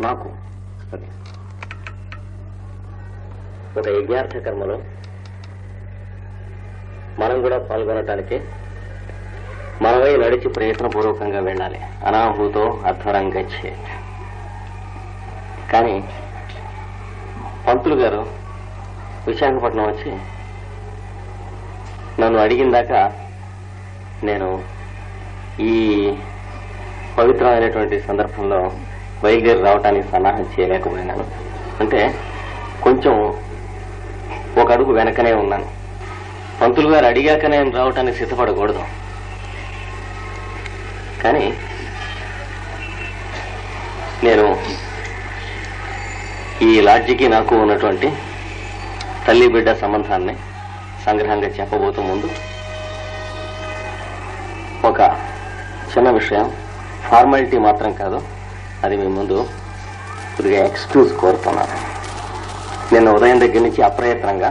నాకు ఒక యజ్ఞార్థ కర్మలో మనం కూడా పాల్గొనటానికి మనమై నడిచి ప్రయత్నపూర్వకంగా వెళ్ళాలి. అనాహూతో అధ్వరంగచ్చే. కానీ పంతులు గారు విశాఖపట్నం వచ్చి నన్ను అడిగిందాకా నేను ఈ పవిత్రమైనటువంటి సందర్భంలో బయలుదేరి రావటానికి సన్నాహం చేయలేకపోయినాను. అంటే కొంచెం ఒక అడుగు వెనకనే ఉన్నాను. పంతులు గారు అడిగాక నేను రావటానికి సిద్ధపడకూడదు. కానీ నేను ఈ లాడ్జికి నాకు ఉన్నటువంటి తల్లి బిడ్డ సంబంధాన్ని సంగ్రహంగా చెప్పబోతూ ముందు ఒక చిన్న విషయం, ఫార్మాలిటీ మాత్రం కాదు, అది మీ ముందు కొద్దిగా ఎక్స్క్యూజ్ కోరుతున్నాను. నిన్న ఉదయం దగ్గర నుంచి అప్రయత్నంగా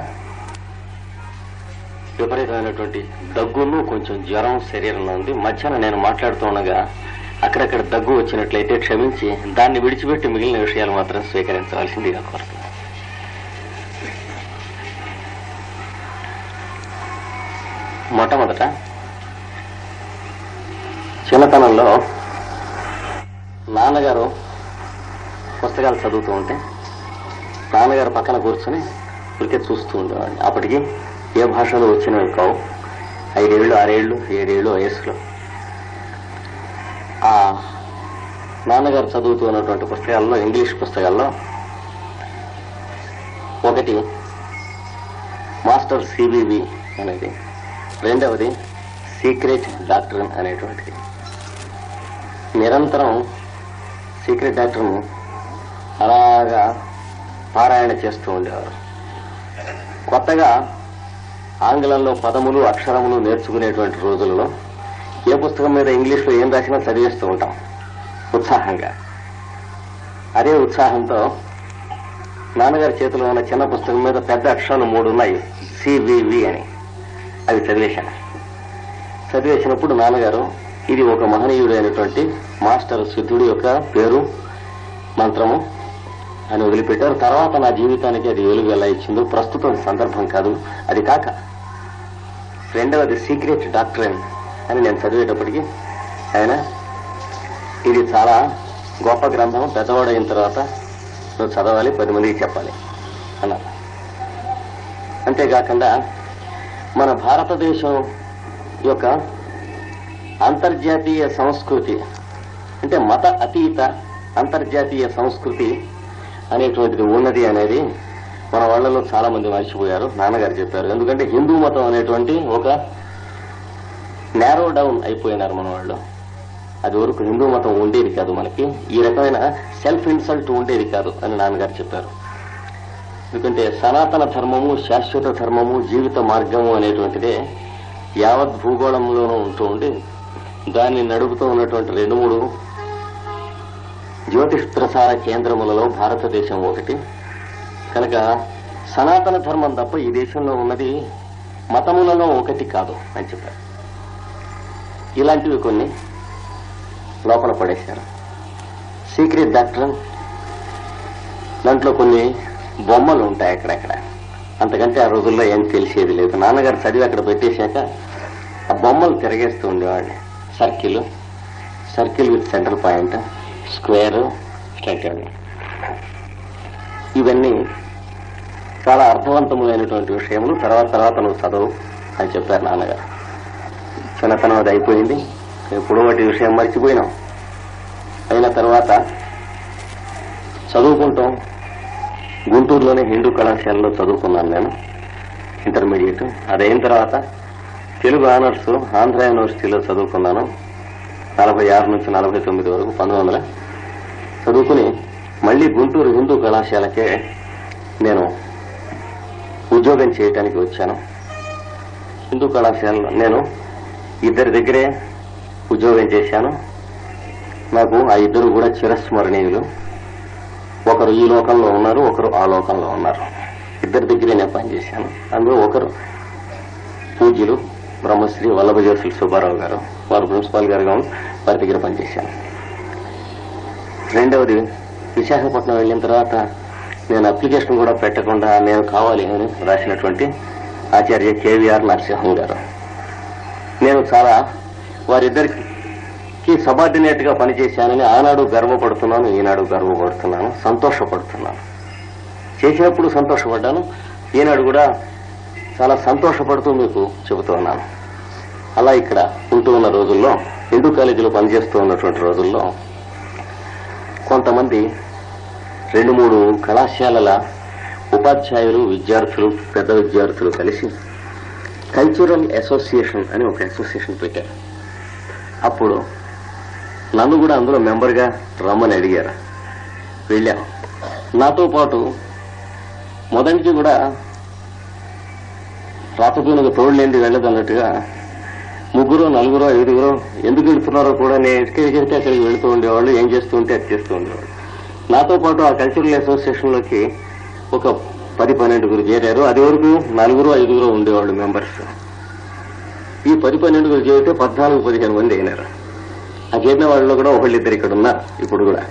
విపరీతమైనటువంటి దగ్గును కొంచెం జ్వరం శరీరంలో ఉంది. మధ్యాహ్నం నేను మాట్లాడుతుండగా అక్కడక్కడ దగ్గు వచ్చినట్లయితే క్షమించి దాన్ని విడిచిపెట్టి మిగిలిన విషయాలు మాత్రం స్వీకరించవలసిందిగా కోరుతున్నాను. మొట్టమొదట చిన్నతనంలో నాన్నగారు పుస్తకాలు చదువుతూ ఉంటే నాన్నగారు పక్కన కూర్చొని క్రికెట్ చూస్తూ ఉండేవాడిని. అప్పటికి ఏ భాషలో వచ్చినవి కావు. 5 ఏళ్ళు 6 ఏళ్ళు 7 ఏళ్ళు వయస్సులో ఆ నాన్నగారు చదువుతూ ఉన్నటువంటి పుస్తకాల్లో, ఇంగ్లీష్ పుస్తకాల్లో ఒకటి మాస్టర్ సిబివి అనేది, రెండవది సీక్రెట్ డాక్టర్ అనేటువంటిది. నిరంతరం సీక్రెట్ డాక్టర్ను అలాగా పారాయణ చేస్తూ ఉండేవారు. కొత్తగా ఆంగ్లంలో పదములు అక్షరములు నేర్చుకునేటువంటి రోజుల్లో ఏ పుస్తకం మీద ఇంగ్లీష్లో ఏం రాసినా చదివేస్తూ ఉంటాం ఉత్సాహంగా. అదే ఉత్సాహంతో నాన్నగారి చేతిలో ఉన్న చిన్న పుస్తకం మీద పెద్ద అక్షరాలు 3 ఉన్నాయి, సివివి అని. అవి చదివేసినప్పుడు నాన్నగారు ఇది ఒక మహనీయుడు అయినటువంటి మాస్టర్ సిద్ధుడి యొక్క పేరు, మంత్రము అని వదిలిపెట్టారు. తర్వాత నా జీవితానికి అది వెలుగు ఎలా ఇచ్చిందో ప్రస్తుతం సందర్భం కాదు. అది కాక రెండవది సీక్రెట్ డాక్టర్ అని నేను చదివేటప్పటికి ఆయన ఇది చాలా గొప్ప గ్రంథం, పెద్దవాడైన తర్వాత నువ్వు చదవాలి, 10 మందికి చెప్పాలి అన్నారు. అంతేకాకుండా మన భారతదేశం యొక్క అంతర్జాతీయ సంస్కృతి, అంటే మత అతీత అంతర్జాతీయ సంస్కృతి అనేటువంటిది ఉన్నది అనేది మన వాళ్ళలో చాలా మంది మర్చిపోయారు. నాన్నగారు చెప్పారు. ఎందుకంటే హిందూ మతం అనేటువంటి ఒక నేరో డౌన్ అయిపోయినారు మన వాళ్ళు. అది వరకు హిందూ మతం ఉండేది కాదు, మనకి ఈ రకమైన సెల్ఫ్ ఇన్సల్ట్ ఉండేది కాదు అని నాన్నగారు చెప్పారు. ఎందుకంటే సనాతన ధర్మము, శాశ్వత ధర్మము, జీవిత మార్గము అనేటువంటిదే యావత్ భూగోళంలోనూ ఉంటూ ఉండి దాన్ని నడుపుతూ ఉన్నటువంటి 2-3 జ్యోతిష్ ప్రసార కేంద్రములలో భారతదేశం ఒకటి. కనుక సనాతన ధర్మం తప్ప ఈ దేశంలో ఉన్నది మతములలో ఒకటి కాదు అని చెప్పారు. ఇలాంటివి కొన్ని లోపల పడేశారు. సీక్రెట్ డాక్టర్ దాంట్లో కొన్ని బొమ్మలు ఉంటాయి అక్కడక్కడ, అంతకంటే ఆ రోజుల్లో ఏం తెలిసేది లేదు. నాన్నగారు చదివి అక్కడ పెట్టేశాక ఆ బొమ్మలు తిరగేస్తూ ఉండేవాడిని. Circle with central point, square, straight. ఇవన్నీ చాలా అర్థవంతములైనటువంటి విషయములు. తర్వాత నువ్వు చదువు అని చెప్పారు నాన్నగారు. చిన్నతనం అది అయిపోయింది, ఎప్పుడో వాటి విషయం మర్చిపోయినాం. అయిన తర్వాత చదువుకుంటాం. గుంటూరులోనే హిందూ కళాశాలలో చదువుకున్నాను నేను ఇంటర్మీడియట్. అదైన తర్వాత తెలుగు ఆనర్స్ ఆంధ్ర యూనివర్సిటీలో చదువుకున్నాను 46 నుంచి 49 వరకు, 1900 చదువుకుని మళ్లీ గుంటూరు హిందూ కళాశాలకే నేను ఉద్యోగం చేయటానికి వచ్చాను. హిందూ కళాశాలలో నేను 2 దగ్గరే ఉద్యోగం చేశాను. నాకు ఆ 2 కూడా చిరస్మరణీయులు. ఒకరు ఈ లోకంలో ఉన్నారు, ఒకరు ఆ లోకంలో ఉన్నారు. 2 దగ్గరే నేను పనిచేశాను. అందులో ఒకరు పూజ్యులు బ్రహ్మశ్రీ వల్లభజోసులు సుబ్బారావు గారు, వారు ప్రిన్సిపాల్ గారుగా వారి దగ్గర పనిచేశాను. రెండవది విశాఖపట్నం వెళ్ళిన తర్వాత నేను అప్లికేషన్ కూడా పెట్టకుండా నేను కావాలి అని రాసినటువంటి ఆచార్య కేవీఆర్ నరసింహం గారు. నేను చాలా వారిద్దరికి సబార్డినేట్ గా పనిచేశానని ఆనాడు గర్వపడుతున్నాను, ఈనాడు గర్వపడుతున్నాను, సంతోషపడుతున్నాను. చేసినప్పుడు సంతోషపడ్డాను, ఈనాడు కూడా చాలా సంతోషపడుతూ మీకు చెబుతూ ఉన్నాను. అలా ఇక్కడ ఉంటూ ఉన్న రోజుల్లో, హిందూ కాలేజీలో పనిచేస్తూ ఉన్నటువంటి రోజుల్లో కొంతమంది 2-3 కళాశాలల ఉపాధ్యాయులు, విద్యార్థులు, పెద్ద విద్యార్థులు కలిసి కల్చరల్ అసోసియేషన్ అని ఒక అసోసియేషన్ పెట్టారు. అప్పుడు నన్ను కూడా అందులో మెంబర్గా రమ్మని అడిగారు. వెళ్ళాను. నాతో పాటు మొదటికి కూడా రాతపూనకు తోడులేంది వెళ్ళదన్నట్టుగా 3, 4, 5 ఎందుకు వెళుతున్నారో కూడా నేను ఎక్కడికి వెళ్తే అక్కడికి వెళుతూ ఉండేవాళ్ళు, ఏం చేస్తూ ఉంటే అది చేస్తూ ఉండేవాళ్ళు. నాతో పాటు ఆ కల్చరల్ అసోసియేషన్లోకి ఒక 10-12 చేరారు. అది వరకు 4, 5 ఉండేవాళ్ళు మెంబర్స్. ఈ 10-12 చేరితే 14-15 మంది అయినారు. ఆ చేరిన వాళ్ళలో కూడా 1-2 ఇక్కడ ఉన్నారు ఇప్పుడు కూడా.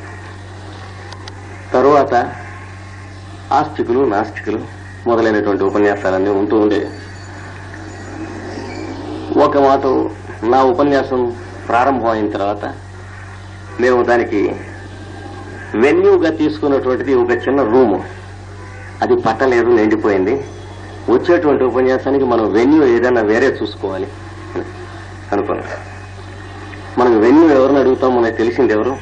తరువాత ఆస్తికులు, నాస్తికులు మొదలైనటువంటి ఉపన్యాసాలన్నీ ఉంటూ ఉండేవి. ఒక మాట, నా ఉపన్యాసం ప్రారంభం అయిన తర్వాత మేము దానికి వెన్యూగా తీసుకున్నటువంటిది ఒక చిన్న రూము. అది పట్టలేదు, నిండిపోయింది. వచ్చేటువంటి ఉపన్యాసానికి మనం వెన్యూ ఏదైనా వేరే చూసుకోవాలి అనుకున్నాం. మనం వెన్యూ ఎవరిని అడుగుతాం? మనకు తెలిసింది ఎవరు?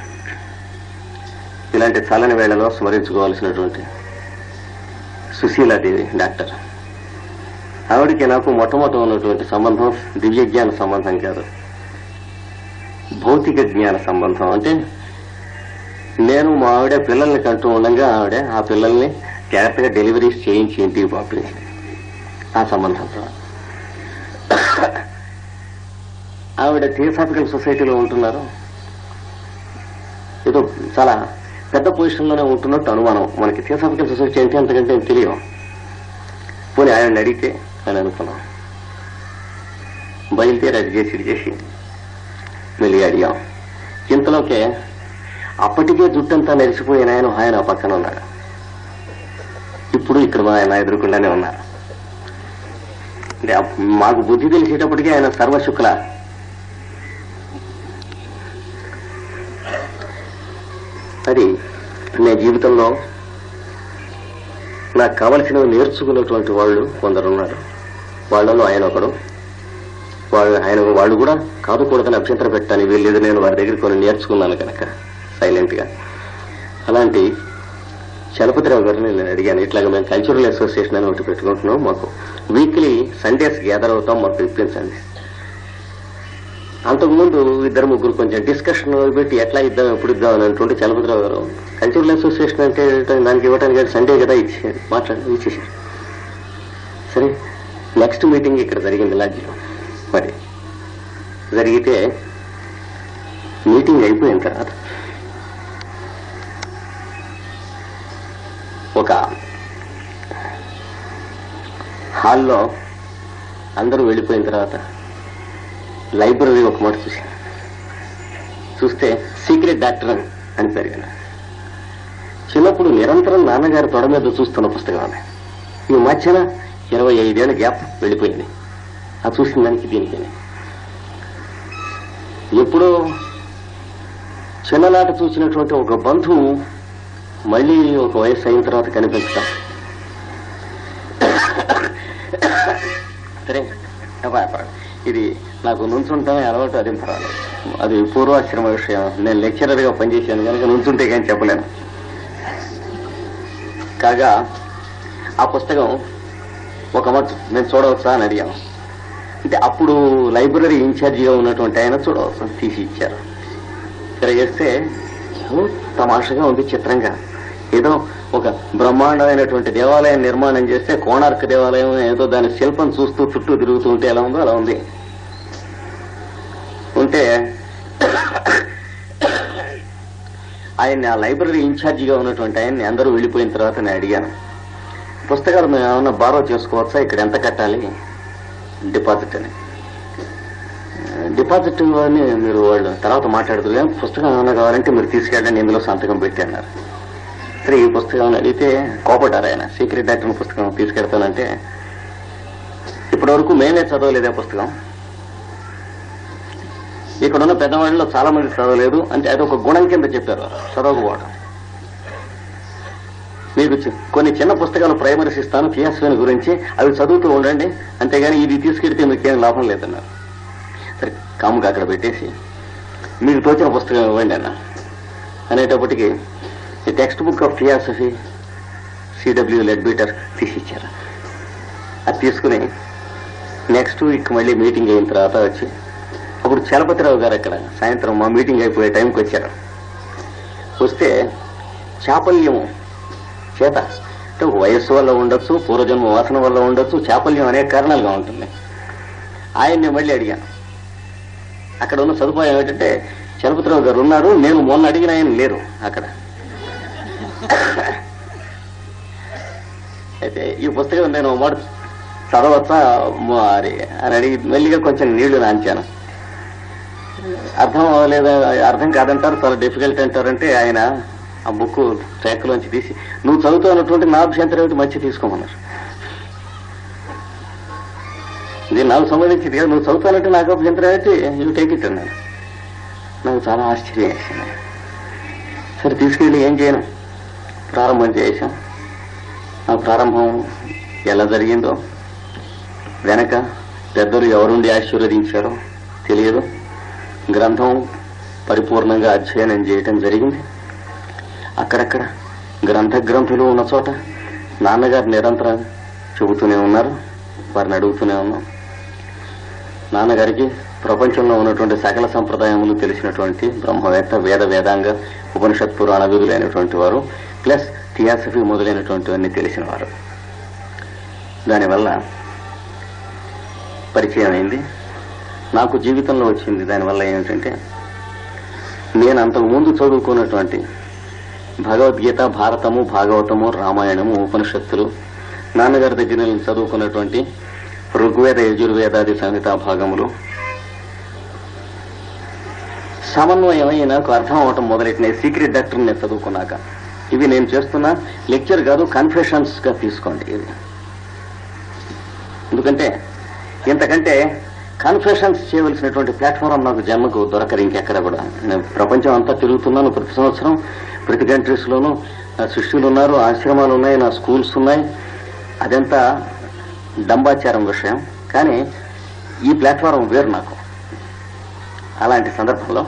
ఇలాంటి చల్లని వేళలో స్మరించుకోవాల్సినటువంటి సుశీలాదేవి డాక్టర్. ఆవిడికి నాకు మొట్టమొదటి ఉన్నటువంటి సంబంధం దివ్య జ్ఞాన సంబంధం కాదు, భౌతిక జ్ఞాన సంబంధం. అంటే నేను మా ఆవిడ పిల్లల్ని కంటూ ఉండగా ఆవిడ ఆ పిల్లల్ని జాగ్రత్తగా డెలివరీస్ చేయించి ఇంటికి పంపించింది. ఆ సంబంధంతో ఆవిడ థియోసాఫికల్ సొసైటీలో ఉంటున్నారు. ఏదో చాలా పెద్ద పొజిషన్లోనే ఉంటున్నట్టు అనుమానం. మనకి థియోసాఫికల్ సొసైటీ అంటే అంతకంటే తెలియదు. పోనీ ఆయన అడిగితే అని అనుకున్నాం. బయలుదేరి అది చేసి వెళ్ళి అడిగాం. ఇంతలోకే అప్పటికే జుట్టంతా నెరిసిపోయిన ఆయన పక్కన ఉన్నాడు. ఇప్పుడు ఇక్కడ ఆయన ఎదురుకుండానే ఉన్నారు. అంటే మాకు బుద్ధి తెలిసేటప్పటికీ ఆయన సర్వశుక్ల. అది నేను జీవితంలో నాకు కావలసినవి నేర్చుకున్నటువంటి వాళ్ళు కొందరున్నారు. వాళ్ళలో ఆయన ఒకడు. వాళ్ళు కూడా కాదుకూడదని అభ్యంతరం పెట్టాను వీళ్ళేది. నేను వారి దగ్గర కొన్ని నేర్చుకున్నాను కనుక సైలెంట్ గా. అలాంటి చలపతిరావు గారిని నేను అడిగాను. ఇట్లాగా మేము కల్చరల్ అసోసియేషన్ అని ఒకటి పెట్టుకుంటున్నాం, మాకు వీక్లీ సండేస్ గ్యాదర్ అవుతాం, మాకు ఇప్పించండి. అంతకుముందు 2-3 కొంచెం డిస్కషన్ పెట్టి ఎట్లా ఇద్దాం, ఎప్పుడు ఇద్దాం అని అంటుంటే చలపతిరావు గారు కల్చరల్ అసోసియేషన్ అంటే దానికి ఇవ్వడానికి సండే కదా ఇచ్చేసారు. సరే, నెక్స్ట్ మీటింగ్ ఇక్కడ జరిగింది లాడ్జిలో. మరి జరిగితే మీటింగ్ అయిపోయిన తర్వాత ఒక హాల్లో అందరూ వెళ్ళిపోయిన తర్వాత లైబ్రరీ ఒక మాట చూస్తే సీక్రెట్ డాక్టర్ అని పెరిగాను. చిన్నప్పుడు నిరంతరం నాన్నగారి తొడ మీద చూస్తున్న పుస్తకం అది. ఈ మధ్యన 25 ఏళ్ల గ్యాప్ వెళ్ళిపోయింది. ఆ చూసిన దానికి దీనికి ఎప్పుడో చిన్ననాట చూసినటువంటి ఒక బంధువు మళ్ళీ ఒక వయసు అయిన తర్వాత కనిపించడం. సరే, ఇది నాకు నుంచుంటామే అలవాటు, అది పర్వాలేదు. అది పూర్వాశ్రమ విషయం. నేను లెక్చరర్ గా పనిచేశాను కనుక నుంచుంటే కానీ చెప్పలేను. కాగా ఆ పుస్తకం ఒక మాట నేను చూడవచ్చా అని అడిగాను. అంటే అప్పుడు లైబ్రరీ ఇన్ఛార్జిగా ఉన్నటువంటి ఆయన చూడవచ్చు తీసి ఇచ్చారు. ఇక్కడ చేస్తే తమాషగా ఉంది, చిత్రంగా. ఏదో ఒక బ్రహ్మాండమైనటువంటి దేవాలయం నిర్మాణం చేస్తే కోణార్క్ దేవాలయం ఏదో దాని శిల్పం చూస్తూ చుట్టూ తిరుగుతూ ఉంటే ఎలా ఉందో అలా ఉంది. ఉంటే ఆయన్ని, ఆ లైబ్రరీ ఇన్ఛార్జిగా ఉన్నటువంటి ఆయన్ని అందరూ వెళ్ళిపోయిన తర్వాత నేను అడిగాను, పుస్తకాలు మేము ఏమన్నా బారో చేసుకోవచ్చా, ఇక్కడ ఎంత కట్టాలి డిపాజిట్ అని. డిపాజిట్ అని మీరు వాళ్ళు తర్వాత మాట్లాడుతున్నారు, పుస్తకం ఏమైనా కావాలంటే మీరు తీసుకెళ్ళండి, ఇందులో సంతకం పెట్టి అన్నారు. సరే ఈ పుస్తకం అడిగితే కోపడ్డారు ఆయన. సీక్రెట్ డాక్టర్ పుస్తకం తీసుకెడతానంటే ఇప్పటి వరకు మేమే చదవలేదు ఆ పుస్తకం. ఇక్కడున్న పెద్దవాళ్ళలో చాలా మంది చదవలేదు అంటే అదొక గుణం కింద చెప్పారు చదవకపోవడం. మీకు కొన్ని చిన్న పుస్తకాలు ప్రైమరీస్ ఇస్తాను థియాసఫీ గురించి, అవి చదువుతూ ఉండండి, అంతేగాని ఇది తీసుకెడితే మీకేం లాభం లేదన్నారు. సరే కాముగా అక్కడ పెట్టేసి మీకు తోచిన పుస్తకం ఇవ్వండి అన్న అనేటప్పటికీ the text book of theosophy CW Leadbeater తీసిచ్చారు. అది తీసుకుని నెక్స్ట్ వీక్ మళ్ళీ మీటింగ్ అయిన తర్వాత వచ్చి అప్పుడు చలపతిరావు గారు అక్కడ సాయంత్రం మా మీటింగ్ అయిపోయే టైంకి వచ్చారు. వస్తే చాపల్యం చేత అంటే వయస్సు వల్ల ఉండొచ్చు, పూర్వజన్మ వాసన వల్ల ఉండొచ్చు, చాపల్యం అనేక కారణాలుగా ఉంటుంది. ఆయన్ని మళ్ళీ అడిగాను. అక్కడ ఉన్న సదుపాయం ఏమిటంటే చలపతిరావు గారు ఉన్నారు, నేను మొన్న అడిగిన ఆయన లేరు అక్కడ. అయితే ఈ పుస్తకం నేను మాట చదవచ్చా మరి అని అడిగి మెల్లిగా కొంచెం నీళ్లు నాంచాను. అర్థం లేదా అర్థం కాదంటారు, చాలా డిఫికల్ట్ అంటారంటే ఆయన ఆ బుక్ ట్రాక్లోంచి తీసి నువ్వు చదువుతూ అన్నటువంటి నా అభ్యంతరం ఏమిటి మంచి తీసుకోమన్నారు. ఇది నాకు సంబంధించింది కదా, నువ్వు చదువుతానంటే నాకు అభ్యంతరం ఏంటి, ఇవి టేక్ ఇట్ అన్నాను. నాకు చాలా ఆశ్చర్యం వేసింది. సరే తీసుకెళ్ళి ఏం చేయను ప్రారంభం చేశాం. ఆ ప్రారంభం ఎలా జరిగిందో వెనక పెద్దలు ఎవరుండి ఆశీర్వదించారో తెలియదు. గ్రంథం పరిపూర్ణంగా అధ్యయనం చేయటం జరిగింది. అక్కడక్కడ గ్రంథులు ఉన్న చోట నాన్నగారు నిరంతరం చెబుతూనే ఉన్నారు, వారిని అడుగుతూనే ఉన్నాం. నాన్నగారికి ప్రపంచంలో ఉన్నటువంటి సకల సంప్రదాయములు తెలిసినటువంటి బ్రహ్మవేత్త, వేదాంగ ఉపనిషత్ పురాణ విధులైనటువంటి వారు, ప్లస్ థియాసఫీ మొదలైనటువంటివన్నీ తెలిసిన వారు. దానివల్ల పరిచయం అయింది. నాకు జీవితంలో వచ్చింది దానివల్ల ఏమిటంటే నేను అంతకు ముందు చదువుకున్నటువంటి భగవద్గీత, భారతము, భాగవతము, రామాయణము, ఉపనిషత్తులు, నాన్నగారి దగ్గర నేను చదువుకున్నటువంటి ఋగ్వేద, యజుర్వేదాది సంహితా భాగములు సమన్వయమై నాకు అర్థం అవటం మొదలెట్టినాయి. సీక్రెట్ డాక్టర్ నేను చదువుకున్నాక ఇవి నేను చేస్తున్న లెక్చర్ కాదు, కన్ఫెషన్స్ గా తీసుకోండి ఇది. ఎందుకంటే ఇంతకంటే కన్ఫెషన్స్ చేయవలసినటువంటి ప్లాట్ఫారం నాకు జన్మకు దొరకదు ఇంకెక్కడ కూడా. నేను ప్రపంచం అంతా తిరుగుతున్నాను ప్రతి సంవత్సరం, ప్రతి కంట్రీస్ లోనూ నా శిష్యులు ఉన్నారు, ఆశ్రమాలు ఉన్నాయి, నా స్కూల్స్ ఉన్నాయి. అదంతా డంబాచారం విషయం. కానీ ఈ ప్లాట్ఫారం వేరు నాకు. అలాంటి సందర్భంలో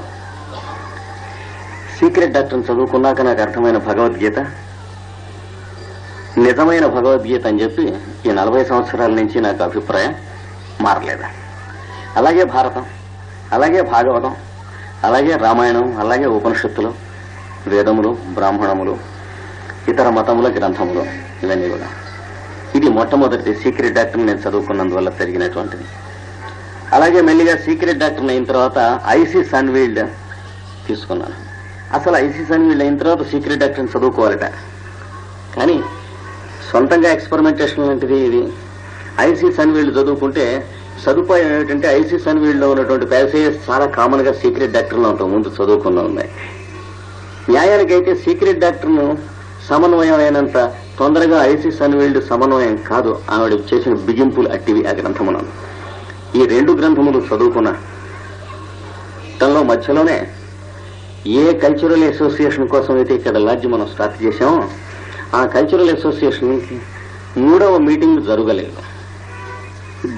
సీక్రెట్ డాక్టర్ని చదువుకున్నాక నాకు అర్థమైన భగవద్గీత నిజమైన భగవద్గీత అని చెప్పి ఈ 40 సంవత్సరాల నుంచి నాకు అభిప్రాయం మారలేదు. అలాగే భారతం, అలాగే భాగవతం, అలాగే రామాయణం, అలాగే ఉపనిషత్తులు, వేదములు, బ్రాహ్మణములు, ఇతర మతముల గ్రంథములు, ఇవన్నీ కూడా. ఇది మొట్టమొదటి సీక్రెట్ డాక్టర్ నేను చదువుకున్నందువల్ల జరిగినటువంటిది. అలాగే మెల్లిగా సీక్రెట్ డాక్టర్ అయిన తర్వాత ఐసిస్ అన్వీల్డ్ తీసుకున్నాను. అసలు ఐసిస్ అన్వీల్డ్ అయిన తర్వాత సీక్రెట్ డాక్టర్ని చదువుకోవాలట. కానీ సొంతంగా ఎక్స్పెరిమెంటేషన్ లాంటిది ఇది. ఐసిస్ అన్వీల్డ్ చదువుకుంటే సదుపాయం ఏమిటంటే ఐసిస్ అన్వీల్డ్ లో ఉన్నటువంటి ప్యాసేజెస్ చాలా కామన్ గా సీక్రెట్ డాక్టర్లో అంతకు ముందు చదువుకున్నా ఉన్నాయి. న్యాయానికైతే సీక్రెట్ డాక్టర్ను సమన్వయం అయినంత తొందరగా ఐసిస్ అన్వీల్డ్ సమన్వయం కాదు. ఆవిడ చేసిన బిగింపులు అట్టివి ఆ గ్రంథములను. ఈ 2 గ్రంథములు చదువుకున్న తనలో మధ్యలోనే ఏ కల్చరల్ అసోసియేషన్ కోసం అయితే ఇక్కడ లాడ్జ్ మనం స్టార్ట్ చేశామో ఆ కల్చరల్ అసోసియేషన్ 3వ మీటింగ్ జరగలేదు,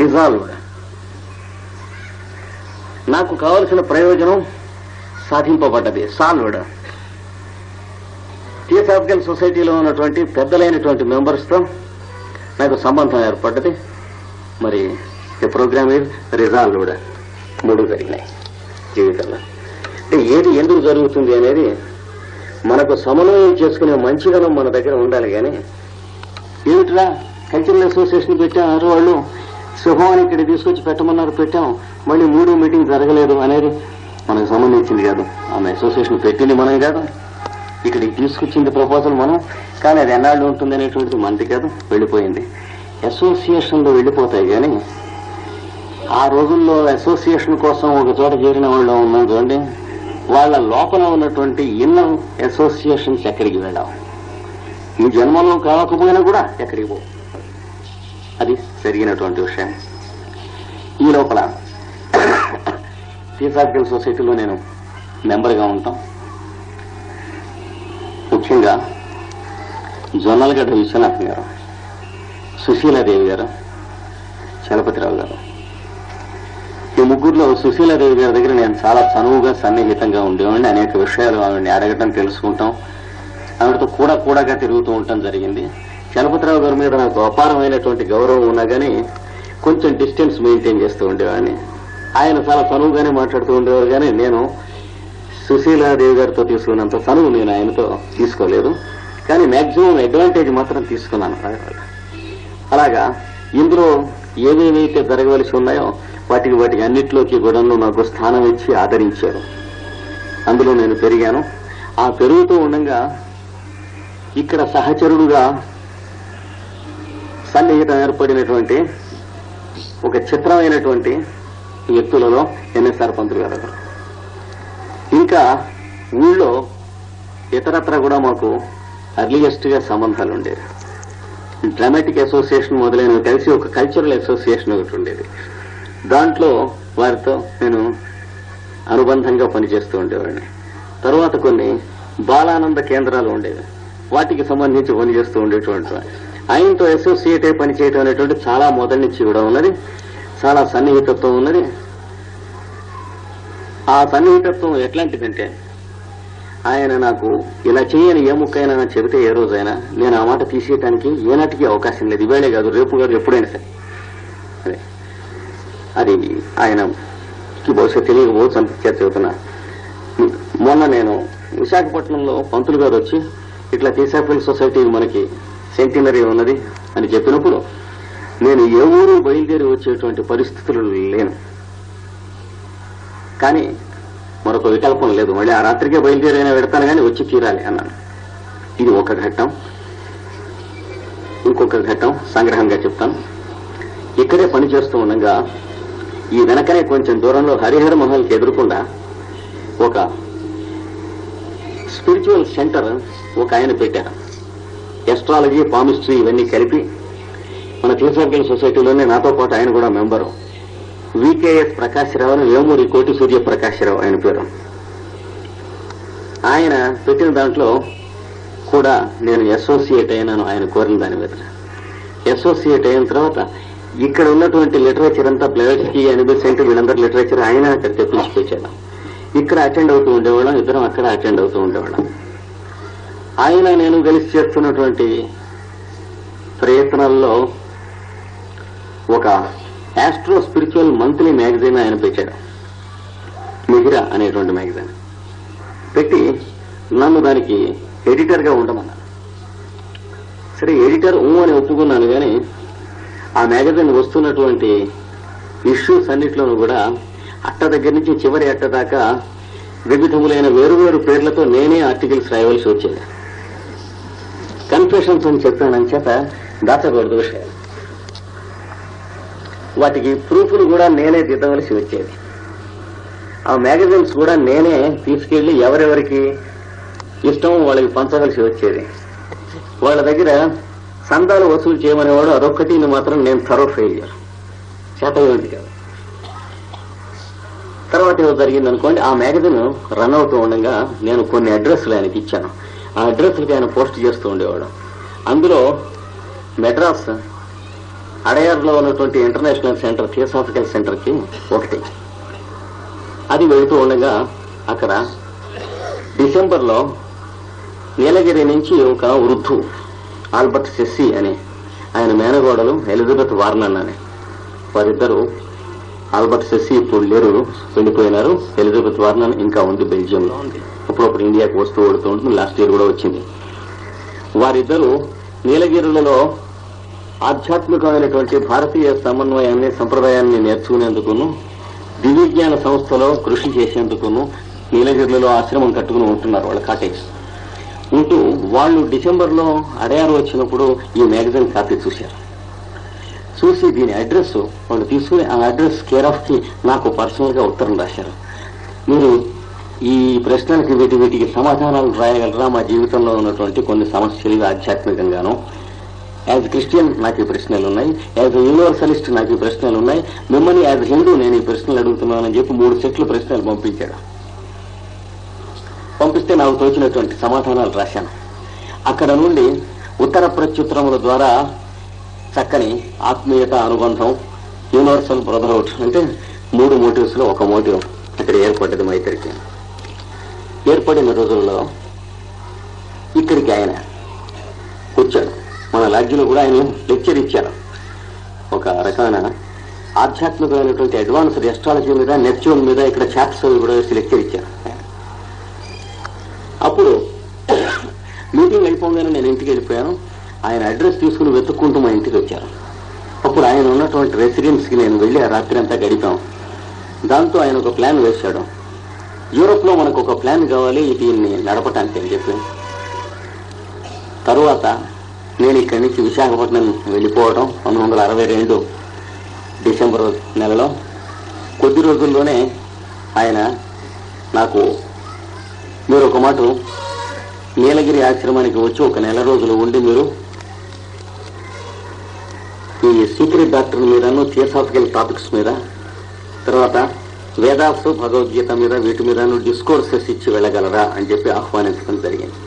డిజాల్వ్డ్. నాకు కావలసిన ప్రయోజనం సాధింపబడ్డది, సాల్వ్డ్. థియోసాఫికల్ సొసైటీలో ఉన్నటువంటి పెద్దలైనటువంటి మెంబర్స్ తో నాకు సంబంధం ఏర్పడ్డది. మరి ది ప్రోగ్రామ్ ఈజ్ రిజాల్వ్డ్. 3 జరిగినాయి జీవితంలో. అంటే ఏది ఎందుకు జరుగుతుంది అనేది మనకు సమన్వయం చేసుకునే మంచిదనం మన దగ్గర ఉండాలి. కానీ ఏమిట్రా కల్చరల్ అసోసియేషన్ పెట్టాం, వాళ్ళు శుభాన్ని ఇక్కడ తీసుకొచ్చి పెట్టమన్నారు, పెట్టాం, మళ్ళీ 3 మీటింగ్ జరగలేదు అనేది మనకు సంబంధించింది కాదు. ఆమె అసోసియేషన్ పెట్టింది మనం కాదు, ఇక్కడికి తీసుకొచ్చింది ప్రపోజల్ మనం, కానీ అది ఎన్నాళ్ళు ఉంటుంది అనేటువంటిది మనది కాదు, వెళ్ళిపోయింది. అసోసియేషన్లో వెళ్ళిపోతాయి. కానీ ఆ రోజుల్లో అసోసియేషన్ కోసం ఒక చోట చేరిన వాళ్ళు ఉన్నాం చూడండి, వాళ్ళ లోపల ఉన్నటువంటి ఇన్నర్ అసోసియేషన్స్ ఎక్కడికి వెళ్ళాం. ఈ జన్మలో కావకపోయినా కూడా ఎక్కడికి పో. అది జరిగినటువంటి విషయం. ఈ లోపల థియోసాఫికల్ సొసైటీలో నేను మెంబర్గా ఉంటాం. ముఖ్యంగా జొన్నలగడ్డ విశ్వనాథన్ గారు, సుశీలాదేవి గారు, చలపతిరావు గారు, ఈ ముగ్గురులో సుశీలాదేవి గారి దగ్గర నేను చాలా చనువుగా సన్నిహితంగా ఉండేవాడిని. అనేక విషయాలు ఆవిడని అడగటం, తెలుసుకుంటాం, ఆవిడతో కూడాగా తిరుగుతూ ఉండటం జరిగింది. చలపతిరావు గారి మీద నాకు అపారమైనటువంటి గౌరవం ఉన్నా కానీ కొంచెం డిస్టెన్స్ మెయింటైన్ చేస్తూ ఉండేవాడిని. ఆయన చాలా చనువుగానే మాట్లాడుతూ ఉండేవారు, కానీ నేను సుశీలాదేవి గారితో తీసుకున్నంత చనువు నేను ఆయనతో తీసుకోలేదు. కానీ మ్యాక్సిమం అడ్వాంటేజ్ మాత్రం తీసుకున్నాను. అలాగా ఇందులో ఏమేమైతే జరగవలసి ఉన్నాయో వాటికి అన్నిట్లోకి కూడా నాకు స్థానం ఇచ్చి ఆదరించారు. అందులో నేను పెరిగాను. ఆ పెరుగుతూ ఉండగా ఇక్కడ సహచరుడుగా సన్నిహితం ఏర్పడినటువంటి ఒక చిత్రమైనటువంటి వ్యక్తులలో ఎన్ఎస్ఆర్ పంతులు గారు. ఇంకా ఊళ్ళో ఇతరత్ర కూడా మాకు అర్లియెస్ట్ గా సంబంధాలు ఉండేవి. డ్రామాటిక్ అసోసియేషన్ మొదలైనవి కలిసి ఒక కల్చరల్ అసోసియేషన్ ఒకటి ఉండేది. దాంట్లో వారితో నేను అనుబంధంగా పనిచేస్తూ ఉండేవాడిని. తర్వాత కొన్ని బాలానంద కేంద్రాలు ఉండేవి, వాటికి సంబంధించి పనిచేస్తూ ఉండేటువంటి ఆయనతో అసోసియేట్ అయి పనిచేయటం అనేటువంటి చాలా మొదటి నుంచి కూడా ఉన్నది. చాలా సన్నిహితత్వం ఉన్నది. ఆ సన్నిహితత్వం ఎట్లాంటిదంటే, ఆయన నాకు ఇలా చేయని ఏ ముక్కైనా చెబితే ఏ రోజైనా నేను ఆ మాట తీసేయటానికి ఏనాటికి అవకాశం లేదు. ఇవేళే కాదు, రేపు కాదు, ఎప్పుడైనా సరే. అది ఆయనకి బహుశా తెలియకపోవచ్చు అనిపించారు చెబుతున్నా. మొన్న నేను విశాఖపట్నంలో పంతులు గారు వచ్చి ఇట్లా థియోసాఫికల్ సొసైటీ మనకి సెంటినరీ ఉన్నది అని చెప్పినప్పుడు నేను ఏ ఊరు బయలుదేరి వచ్చేటువంటి పరిస్థితులు లేను. కానీ మరొక వికల్పం లేదు, మళ్ళీ ఆ రాత్రికే బయలుదేరైనా పెడతాను కానీ వచ్చి తీరాలి అన్నాను. ఇది ఒక ఘట్టం. ఇంకొక ఘట్టం సంగ్రహంగా చెప్తాను. ఇక్కడే పనిచేస్తూ ఉండగా ఈ వెనకనే కొంచెం దూరంలో హరిహర మహల్కి ఎదురుకుండా ఒక స్పిరిచువల్ సెంటర్ ఒక ఆయన పెట్టారు. ఎస్ట్రాలజీ, పామిస్ట్రీ ఇవన్నీ కలిపి మన థియోసాఫికల్ సొసైటీలోనే నాతో పాటు ఆయన కూడా మెంబరు. వికేఎస్ ప్రకాశ్రావు అని, వేమూరి కోటి సూర్య ప్రకాశ్రావు ఆయన పేరు. ఆయన పెట్టిన దాంట్లో కూడా నేను అసోసియేట్ అయినాను. ఆయన కోరిన దాని మీద అసోసియేట్ అయిన తర్వాత ఇక్కడ ఉన్నటువంటి లిటరేచర్ అంతా బ్లెవెట్స్కీ, అనిబెసెంట్ వీళ్ళందరి లిటరేచర్ ఆయన అక్కడ తెప్పించిపెట్టాను. ఇక్కడ అటెండ్ అవుతూ ఉండేవాళ్ళం, ఇద్దరం అక్కడ అటెండ్ అవుతూ ఉండేవాళ్ళం. ఆయన నేను కలిసి చేస్తున్నటువంటి ప్రయత్నాల్లో ఒక ఆస్ట్రో స్పిరిచువల్ మంత్లీ మ్యాగజైన్ ఆయన పెట్టాడు, మిహిరా అనేటువంటి మ్యాగజైన్ పెట్టి నన్ను దానికి ఎడిటర్గా ఉండమన్నారు. సరే ఎడిటర్ అని ఒప్పుకున్నాను. కానీ ఆ మ్యాగజైన్ వస్తున్నటువంటి ఇష్యూస్ అన్నిట్లోనూ కూడా అట్ట దగ్గర నుంచి చివరి అట్ట దాకా వివిధములైన వేరువేరు పేర్లతో నేనే ఆర్టికల్స్ రాయవలసి వచ్చేది. కన్ఫెషన్స్ అని చెప్పానని చేత దాచకూడదు విషయాలు. వాటికి ప్రూఫ్లు కూడా నేనే దిద్దవలసి వచ్చేది. ఆ మ్యాగజైన్స్ కూడా నేనే తీసుకెళ్లి ఎవరెవరికి ఇష్టం వాళ్ళకి పంచవలసి వచ్చేది. వాళ్ళ దగ్గర సందాలు వసూలు చేయమనేవాడు, అదొక్కటి మాత్రం నేను థరో ఫెయిల్యూర్, చేతవేంటి కాదు. తర్వాత ఏదో జరిగిందనుకోండి, ఆ మ్యాగజైన్ రన్ అవుతూ ఉండగా నేను కొన్ని అడ్రస్లు ఆయనకి ఇచ్చాను. ఆ అడ్రస్లకి ఆయన పోస్ట్ చేస్తూ ఉండేవాడు. అందులో మెడ్రాస్ అడయార్లో ఉన్నటువంటి ఇంటర్నేషనల్ సెంటర్, థియోసాఫికల్ సెంటర్కి ఒకటి. అది వెళుతూ ఉండగా అక్కడ డిసెంబర్లో నీలగిరి నుంచి ఒక వృద్ధు ఆల్బర్ట్ సెస్సీ అని, ఆయన మేనగోడలు ఎలిజబెత్ వార్నన్ అని, వారిద్దరూ, ఆల్బర్ట్ సెస్సీ ఇప్పుడు లేరు, వెళ్ళిపోయినారు. ఎలిజబెత్ వార్నన్ ఇంకా ఉంది, బెల్జియంలో ఉంది. అప్పుడప్పుడు ఇండియాకి వస్తూ ఓడుతూ ఉంటుంది, లాస్ట్ ఇయర్ కూడా వచ్చింది. వారిద్దరూ నీలగిరులలో ఆధ్యాత్మికమైనటువంటి భారతీయ సమన్వయాన్ని, సంప్రదాయాన్ని నేర్చుకునేందుకును, దివ్యజ్ఞాన సంస్థలో కృషి చేసేందుకును నీలగిరిలో ఆశ్రమం కట్టుకుని ఉంటున్నారు. వాళ్ళ కాటేజ్ ఉంటూ వాళ్ళు డిసెంబర్లో అడయారు వచ్చినప్పుడు ఈ మ్యాగజైన్ కాపీ చూశారు. చూసి దీని అడ్రస్ వాళ్ళు తీసుకుని ఆ అడ్రస్ కేర్ ఆఫ్ కి నాకు పర్సనల్ గా ఉత్తరం రాశారు. మీరు ఈ ప్రశ్నలకి వీటికి సమాధానాలు రాయగలరా? మా జీవితంలో ఉన్నటువంటి కొన్ని సమస్యలు ఆధ్యాత్మికంగాను, యాజ్ క్రిస్టియన్ నాకు ఈ ప్రశ్నలు ఉన్నాయి, యాజ్ యూనివర్సలిస్ట్ నాకు ఈ ప్రశ్నలు ఉన్నాయి, మిమ్మల్ని యాజ్ హిందూ నేను ఈ ప్రశ్నలు అడుగుతున్నానని చెప్పి 3 సెట్లు ప్రశ్నలు పంపించాడు. పంపిస్తే నాకు తోచినటువంటి సమాధానాలు రాశాను. అక్కడ నుండి ఉత్తర ప్రత్యుత్తరముల ద్వారా చక్కని ఆత్మీయత, అనుబంధం, యూనివర్సల్ బ్రదర్హుడ్ అంటే 3 మోటివ్స్ లో ఒక మోటివ్ అక్కడ ఏర్పడ్డది. మా ఇద్దరికి ఏర్పడిన రోజుల్లో ఇక్కడికి ఆయన వచ్చాడు. మన లాడ్జిలో కూడా ఆయన లెక్చర్ ఇచ్చారు. ఒక రకమైన ఆధ్యాత్మికమైనటువంటి అడ్వాన్స్డ్ ఎస్ట్రాలజీ మీద, నెప్ట్యూన్ మీద ఇక్కడ చాప్స్ కూడా వేసి లెక్చర్ ఇచ్చారు. అప్పుడు మీటింగ్ అయిపోగానే నేను ఇంటికి వెళ్ళిపోయాను. ఆయన అడ్రస్ తీసుకుని వెతుక్కుంటూ మా ఇంటికి వచ్చారు. అప్పుడు ఆయన ఉన్నటువంటి రెసిడెన్స్కి నేను వెళ్ళి ఆ రాత్రి అంతా గడిపాం. దాంతో ఆయన ఒక ప్లాన్ వేశాడు. యూరోప్ లో మనకు ఒక ప్లాన్ కావాలి దీన్ని నడపటానికి అని చెప్పి. తరువాత నేను ఇక్కడి నుంచి విశాఖపట్నం వెళ్ళిపోవడం 1962 డిసెంబర్ నెలలో. కొద్ది రోజుల్లోనే ఆయన నాకు, మీరు ఒక మాట నీలగిరి ఆశ్రమానికి వచ్చి 1 నెల రోజులు ఉండి మీరు ఈ సీక్రెట్ డాక్టర్ మీదను, థియోసాఫికల్ టాపిక్స్ మీద, తర్వాత వేదాసు, భగవద్గీత మీద, వీటి మీదను డిస్కోర్సెస్ ఇచ్చి వెళ్ళగలరా అని చెప్పి ఆహ్వానించడం జరిగింది.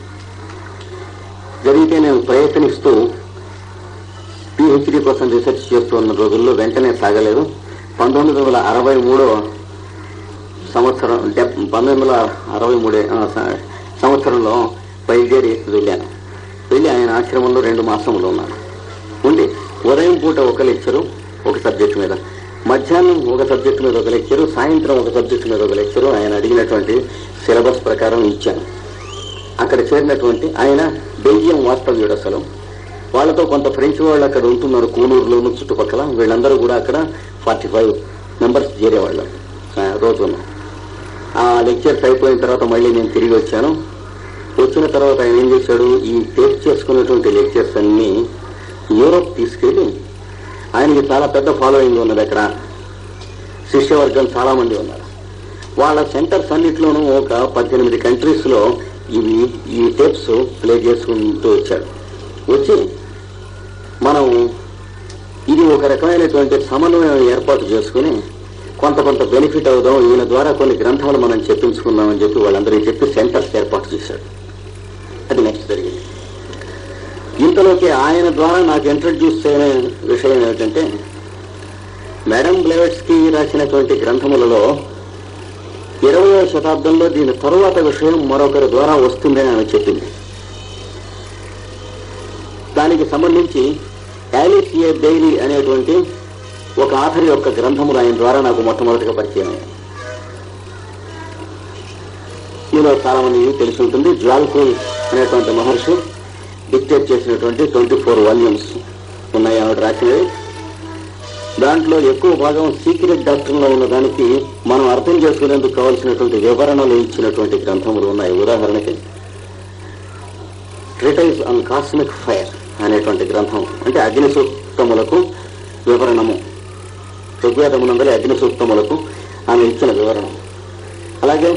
జరిగితే నేను ప్రయత్నిస్తూ పిహెచ్డీ కోసం రీసెర్చ్ చేస్తూ ఉన్న రోజుల్లో వెంటనే సాగలేదు. 1963 సంవత్సరంలో బయలుదేరి వెళ్ళాను. వెళ్ళి ఆయన ఆశ్రమంలో 2 మాసములు ఉన్నాను. ఉండి ఉదయం పూట ఒక లెక్చరు ఒక సబ్జెక్టు మీద, మధ్యాహ్నం ఒక సబ్జెక్టు మీద ఒక లెక్చరు, సాయంత్రం ఒక సబ్జెక్టు మీద ఒక లెక్చరు ఆయన అడిగినటువంటి సిలబస్ ప్రకారం ఇచ్చాను. అక్కడ చేరినటువంటి ఆయన బెల్జియం వాస్తవ్యుడు. అసలు వాళ్ళతో కొంత ఫ్రెంచ్ వాళ్ళు అక్కడ ఉంటున్నారు, కూనూరులోను చుట్టుపక్కల. వీళ్ళందరూ కూడా అక్కడ 45 మెంబర్స్ చేరేవాళ్ళు రోజున. ఆ లెక్చర్స్ అయిపోయిన తర్వాత మళ్ళీ నేను తిరిగి వచ్చాను. వచ్చిన తర్వాత ఆయన ఏం చేశాడు, ఈ టేస్ట్ చేసుకున్నటువంటి లెక్చర్స్ అన్ని యూరోప్ తీసుకెళ్లి, ఆయనకి చాలా పెద్ద ఫాలోయింగ్ ఉన్నది. అక్కడ శిష్యవర్గం చాలా మంది ఉన్నారు. వాళ్ళ సెంటర్స్ అన్నిట్లోనూ ఒక 18 కంట్రీస్ లో ఈ టేప్స్ ప్లే చేసుకుంటూ వచ్చాడు. వచ్చి మనం ఇది ఒక రకమైనటువంటి సమన్వయం ఏర్పాటు చేసుకుని కొంత బెనిఫిట్ అవుదాం, ఈయన ద్వారా కొన్ని గ్రంథాలు మనం చెప్పించుకుందామని చెప్పి వాళ్ళందరికీ చెప్పి సెంటర్స్ ఏర్పాటు చేశాడు. అది నెక్స్ట్ జరిగింది. ఇంతలోకి ఆయన ద్వారా నాకు ఇంట్రడ్యూస్ అయిన విషయం ఏమిటంటే, మేడం బ్లెవెట్స్కి రాసినటువంటి గ్రంథములలో 20వ శతాబ్దంలో దీని తరువాత విషయం మరొకరి ద్వారా వస్తుందని ఆమె చెప్పింది. దానికి సంబంధించి యాలిస్ ఏ బెయిలీ అనేటువంటి ఒక ఆథర్ యొక్క గ్రంథములు ఆయన ద్వారా నాకు మొట్టమొదటిగా పరిచయం అయ్యాయి. ఈలో చాలా మంది తెలిసి ఉంటుంది. జ్వాల్కూల్ అనేటువంటి మహర్షి డిక్టేట్ చేసినటువంటి 24 వాల్యూమ్స్ ఉన్నాయి ఆవిడ రాసినవి. దాంట్లో ఎక్కువ భాగం సీక్రెట్ డాక్టర్లో ఉన్న దానికి మనం అర్థం చేసుకునేందుకు కావాల్సినటువంటి వివరణలు ఇచ్చినటువంటి గ్రంథములు ఉన్నాయి. ఉదాహరణకి ట్రీటైజ్ ఆన్ కాస్మిక్ ఫైర్ అనేటువంటి గ్రంథం, అంటే అగ్ని సూక్తములకు వివరణము, ఋగ్వేదమునందరి అగ్ని సూక్తములకు ఆమె ఇచ్చిన వివరణ. అలాగే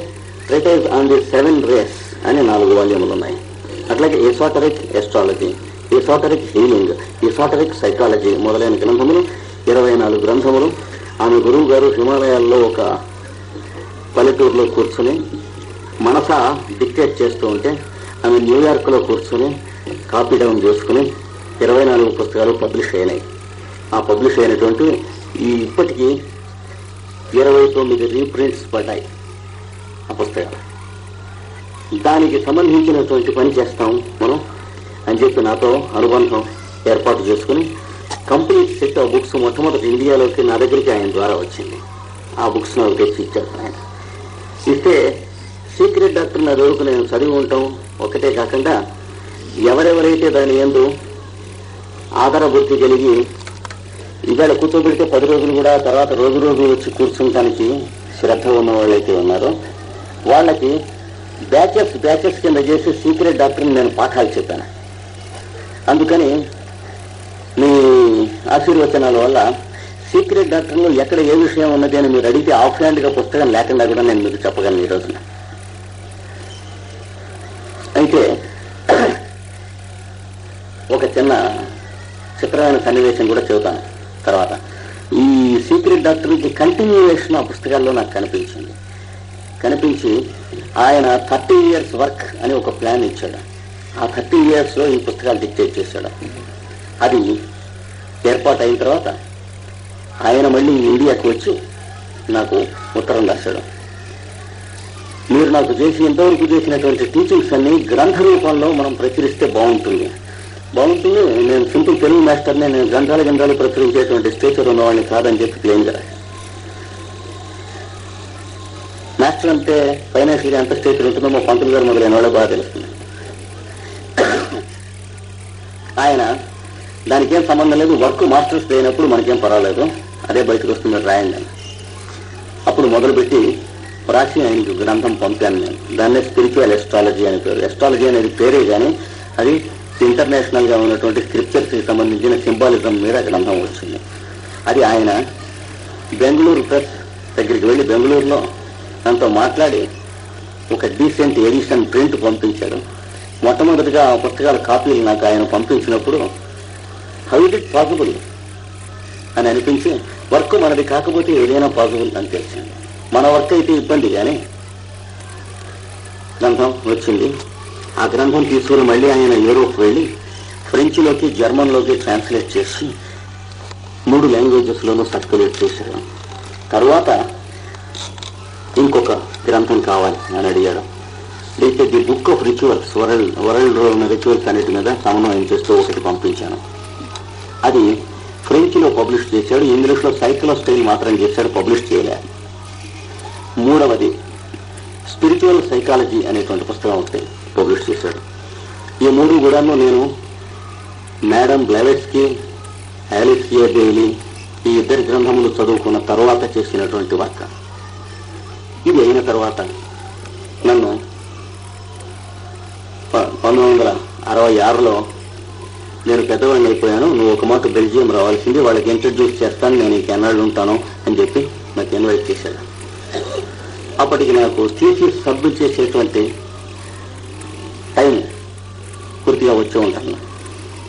ట్రీటైజ్ ఆన్ ది 7 రేస్ అని 4 వాల్యూములు ఉన్నాయి. అట్లాగే esoteric astrology, esoteric healing, esoteric psychology మొదలైన గ్రంథములు 24 గ్రంథములు. ఆమె గురువు గారు హిమాలయాల్లో ఒక పల్లెటూరులో కూర్చుని మనసా డిక్టేట్ చేస్తూ ఉంటే ఆమె న్యూయార్క్ లో కూర్చుని కాపీ డౌన్ చేసుకుని 24 పుస్తకాలు పబ్లిష్ అయినాయి. ఆ పబ్లిష్ అయినటువంటి ఇప్పటికీ 29 రీప్రింట్స్ పడ్డాయి ఆ పుస్తకాలు. దానికి సంబంధించినటువంటి పని చేస్తాం మనం అని చెప్పి నాతో అనుబంధం ఏర్పాటు చేసుకుని కంప్లీట్ సెట్ ఆఫ్ బుక్స్ మొట్టమొదటి ఇండియాలోకి నా దగ్గరికి ఆయన ద్వారా వచ్చింది. ఆ బుక్స్ నాకు తెచ్చి ఇచ్చారు ఆయన. ఇస్తే సీక్రెట్ డాక్టర్ నా వరకు నేను చదివి ఉంటాం ఒకటే కాకుండా ఎవరెవరైతే దాని యందు ఆధార బుద్ధి కలిగి ఇవాళ కూర్చోబెడితే 10 రోజులు కూడా తర్వాత రోజు వచ్చి కూర్చుంటానికి శ్రద్ధ ఉన్న వాళ్ళైతే ఉన్నారో వాళ్ళకి బ్యాచెస్ కింద చేసి సీక్రెట్ డాక్టర్ని నేను పాఠాలు చెప్పాను. అందుకని మీ ఆశీర్వచనాల వల్ల సీక్రెట్ డాక్టర్లో ఎక్కడ ఏ విషయం ఉన్నది అని మీరు అడిగితే ఆఫ్ హ్యాండ్గా పుస్తకం లేకుండా కూడా నేను మీకు చెప్పగలను ఈ రోజున. ఒక చిన్న చిత్రమైన సన్నివేశం కూడా చెబుతాను తర్వాత. ఈ సీక్రెట్ డాక్టర్కి కంటిన్యూయేషన్ ఆ పుస్తకాల్లో నాకు కనిపించి ఆయన 30 years వర్క్ అని ఒక ప్లాన్ ఇచ్చాడు. ఆ 30 years లో ఈ పుస్తకాలు డిక్టేట్ చేశాడు. అది ఏర్పాటు అయిన తర్వాత ఆయన మళ్ళీ ఇండియాకు వచ్చి నాకు ఉత్తరం రాశాడు. మీరు నాకు ఇంతవరకు చేసినటువంటి టీచింగ్స్ అన్ని గ్రంథ రూపంలో మనం ప్రచురిస్తే బాగుంటుంది. నేను సింపుల్ తెలుగు మాస్టర్నే, నేను గ్రంథాలు ప్రచురించేటువంటి స్టేచర్ ఉన్నవాడిని కాదని చెప్పి క్లెయిమ్ గా. మాస్టర్ అంటే ఫైనాన్షియల్ గా ఎంత స్టేచర్ ఉంటుందో మా పంతులు గారు మొదలైన వాళ్ళు బాగా తెలుస్తుంది. ఆయన దానికి ఏం సంబంధం లేదు, వర్క్ మాస్టర్స్ అయినప్పుడు మనకేం పర్వాలేదు, అదే బయటకు వస్తుంది రాయండి అని. అప్పుడు మొదలుపెట్టి రాసి ఆయనకు గ్రంథం పంపాను నేను. దాన్నే స్పిరిచువల్ ఎస్ట్రాలజీ అని పేరు. ఎస్ట్రాలజీ అనేది పేరే కానీ అది ఇంటర్నేషనల్ గా ఉన్నటువంటి స్క్రిప్చర్స్ కి సంబంధించిన సింబాలిజం మీద గ్రంథం వచ్చింది. అది ఆయన బెంగళూరు ప్రెస్ దగ్గరికి వెళ్లి బెంగళూరులో దాంతో మాట్లాడి ఒక డీసెంట్ ఎడిషన్ ప్రింట్ పంపించాడు. మొట్టమొదటిగా ఆ పుస్తకాల కాపీలు నాకు ఆయన పంపించినప్పుడు హౌ ఇట్ ఇట్ పాసిబుల్ అని అనిపించి, వర్క్ మనది కాకపోతే ఏదైనా పాసిబుల్ అని తెలిసింది. మన వర్క్ అయితే ఇబ్బంది కానీ గ్రంథం వచ్చింది. ఆ గ్రంథం తీసుకుని మళ్ళీ ఆయన యూరోప్ వెళ్ళి ఫ్రెంచ్లోకి జర్మన్లోకి ట్రాన్స్లేట్ చేసి 3 లాంగ్వేజెస్లోనూ సర్క్యులేట్ చేశారు. తర్వాత ఇంకొక గ్రంథం కావాలి అని అడిగాడు. అయితే the book of rituals, world rituals అన్నిటి మీద సమన్వయం చేస్తూ ఒకటి పంపించాను. అది ఫ్రెంచ్లో పబ్లిష్ చేశాడు. ఇంగ్లీష్లో సైకిల్ స్టైల్ మాత్రం చేశాడు, పబ్లిష్ చేయలేదు. 3వది స్పిరిచువల్ సైకాలజీ అనేటువంటి పుస్తకం ఒకటి పబ్లిష్ చేశాడు. ఈ 3 కూడాను నేను మేడం బ్లెవెట్స్కి, ఆలిస్ కియర్డేలీ ఈ 2 గ్రంథములు చదువుకున్న తర్వాత చేసినటువంటి వర్క్. ఇది అయిన తర్వాత నన్ను 1966లో నేను పెద్దవాడిని అయిపోయాను, నువ్వు ఒక మాట బెల్జియం రావాల్సింది, వాళ్ళకి ఇంట్రడ్యూస్ చేస్తాను, నేను ఈ కెనడా ఉంటాను అని చెప్పి నాకు ఇన్వైట్ చేశాడు. అప్పటికి నాకు థీసిస్ సబ్మిట్ చేసేటువంటి టైం పూర్తిగా వచ్చి ఉంటాను.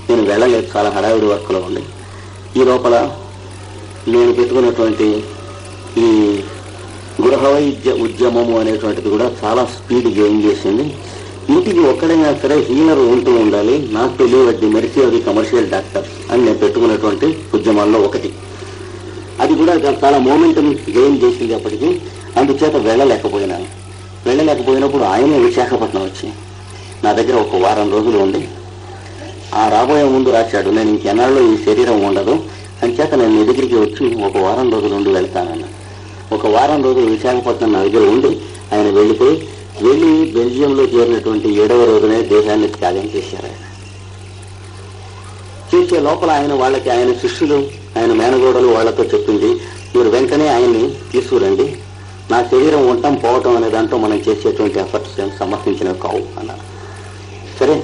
నేను వెళ్ళలేదు, చాలా హడావిడి వర్క్లో ఉండి. ఈ లోపల నేను పెట్టుకున్నటువంటి ఈ గృహ వైద్య ఉద్యమము అనేటువంటిది కూడా చాలా స్పీడ్ గెయిన్ చేసింది. ఇంటికి ఒక్కడైనా సరే హీలర్ ఉంటూ ఉండాలి, నాకు తెలియవద్ది మెరిసి అది కమర్షియల్ డాక్టర్ అని నేను పెట్టుకున్నటువంటి ఉద్యమాల్లో ఒకటి. అది కూడా చాలా మూమెంటం గెయిన్ చేసింది అప్పటికి. అందుచేత వెళ్ళలేకపోయినప్పుడు ఆయన విశాఖపట్నం వచ్చి నా దగ్గర ఒక వారం రోజులు ఉండి ఆ రాబోయే ముందు రాశాడు, నేను ఇంకెన్నాళ్ళు ఈ శరీరం ఉండదు అంచేత నేను నీ దగ్గరికి వచ్చి ఒక వారం రోజులు ఉండి వెళ్తానన్న. ఒక వారం రోజులు విశాఖపట్నం నా దగ్గర ఉండి ఆయన వెళ్ళి బెల్జియంలో చేరినటువంటి 7వ రోజునే దేశాన్ని త్యాగం చేశారు. ఆయన చేసే లోపల ఆయన శిష్యులు, ఆయన మేనగోడలు వాళ్లతో చెప్పింది, మీరు వెంటనే ఆయన్ని తీసుకురండి, నా శరీరం ఉండటం పోవటం అనే దాంట్లో మనం చేసేటువంటి ఎఫర్ట్స్ సమర్థించినవి కావు అన్నారు. సరే,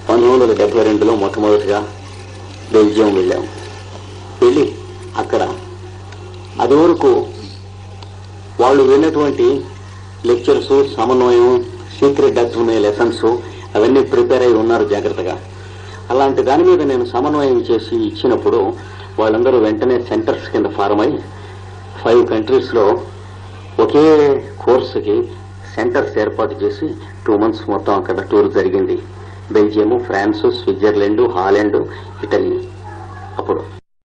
1972లో మొట్టమొదటిగా బెల్జియం వెళ్ళాము. వెళ్ళి అక్కడ అది వరకు వాళ్ళు విన్నటువంటి లెక్చర్స్, సమన్వయం, సీక్రెట్ డాక్టర్ లెసన్స్ అవన్నీ ప్రిపేర్ అయి ఉన్నారు జాగ్రత్తగా. అలాంటి దాని మీద నేను సమన్వయం చేసి ఇచ్చినప్పుడు వాళ్ళందరూ వెంటనే సెంటర్స్ కింద ఫారం అయి 5 కంట్రీస్లో ఒకే కోర్సుకి సెంటర్స్ ఏర్పాటు చేసి 2 months మొత్తం అక్కడ టూర్ జరిగింది. Belgium, France, Switzerland, Holland, Italy. అప్పుడు